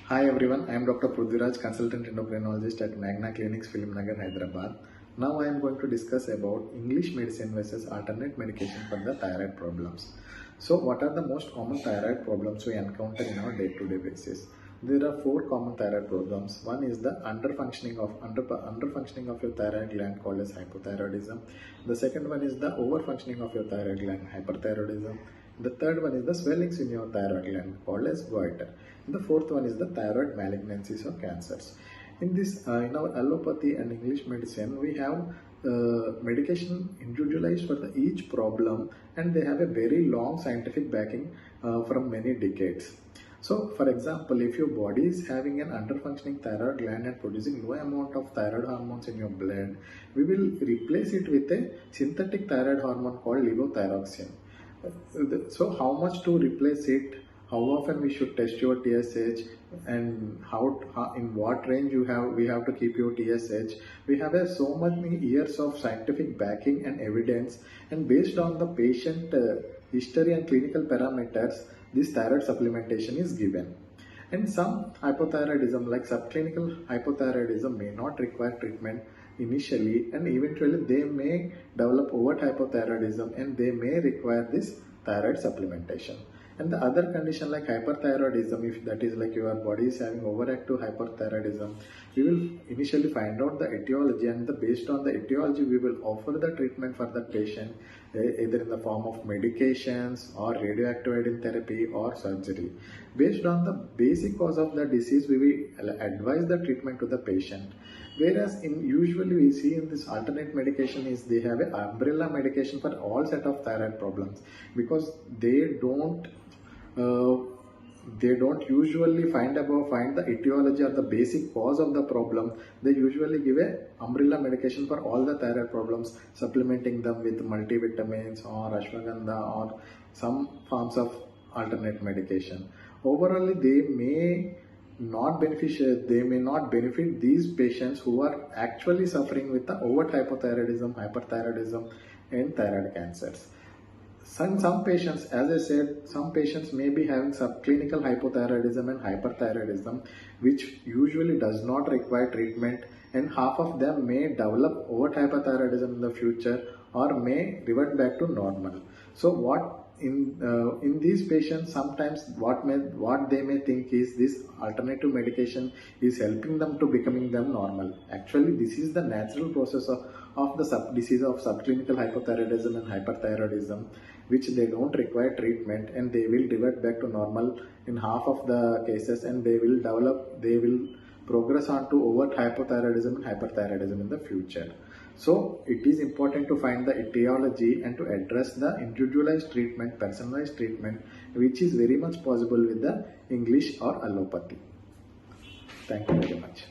Hi everyone, I am Dr. Prudhviraj, consultant endocrinologist at Magna Clinics, Nagar, Hyderabad. Now I am going to discuss about English medicine versus alternate medication for the thyroid problems. So what are the most common thyroid problems we encounter in our day-to-day basis? There are four common thyroid problems. One is the underfunctioning of your thyroid gland called as hypothyroidism. The second one is the overfunctioning of your thyroid gland, hyperthyroidism. The third one is the swellings in your thyroid gland called as goiter. And the fourth one is the thyroid malignancies or cancers. In our allopathy and English medicine, we have medication individualized for each problem, and they have a very long scientific backing from many decades. So, for example, if your body is having an underfunctioning thyroid gland and producing low amount of thyroid hormones in your blood, we will replace it with a synthetic thyroid hormone called levothyroxine. So how much to replace it, how often we should test your TSH, and how in what range we have to keep your TSH. We have so many years of scientific backing and evidence, and based on the patient history and clinical parameters, this thyroid supplementation is given. And some hypothyroidism, like subclinical hypothyroidism, may not require treatment initially, and eventually they may develop overt hypothyroidism and they may require this thyroid supplementation. And the other condition like hyperthyroidism, if that is like your body is having overactive hyperthyroidism, we will initially find out the etiology, and based on the etiology we will offer the treatment for the patient, either in the form of medications or radioactive iodine therapy or surgery. Based on the basic cause of the disease, we will advise the treatment to the patient. Whereas usually we see in this alternate medication is they have an umbrella medication for all set of thyroid problems, because they don't usually find the etiology or the basic cause of the problem. They usually give a umbrella medication for all the thyroid problems, supplementing them with multivitamins or ashwagandha or some forms of alternate medication. Overall, they may not benefit these patients who are actually suffering with the overt hypothyroidism, hyperthyroidism and thyroid cancers. Some patients, as I said, some patients may be having subclinical hypothyroidism and hyperthyroidism, which usually does not require treatment, and half of them may develop overt hypothyroidism in the future or may revert back to normal. So in these patients, sometimes what they may think is this alternative medication is helping them to becoming them normal. Actually, this is the natural process of the disease of subclinical hypothyroidism and hyperthyroidism, which they don't require treatment, and they will revert back to normal in half of the cases, and they will progress on to overt hypothyroidism and hyperthyroidism in the future. So it is important to find the etiology and to address the individualized treatment, personalized treatment, which is very much possible with the English or allopathy. Thank you very much.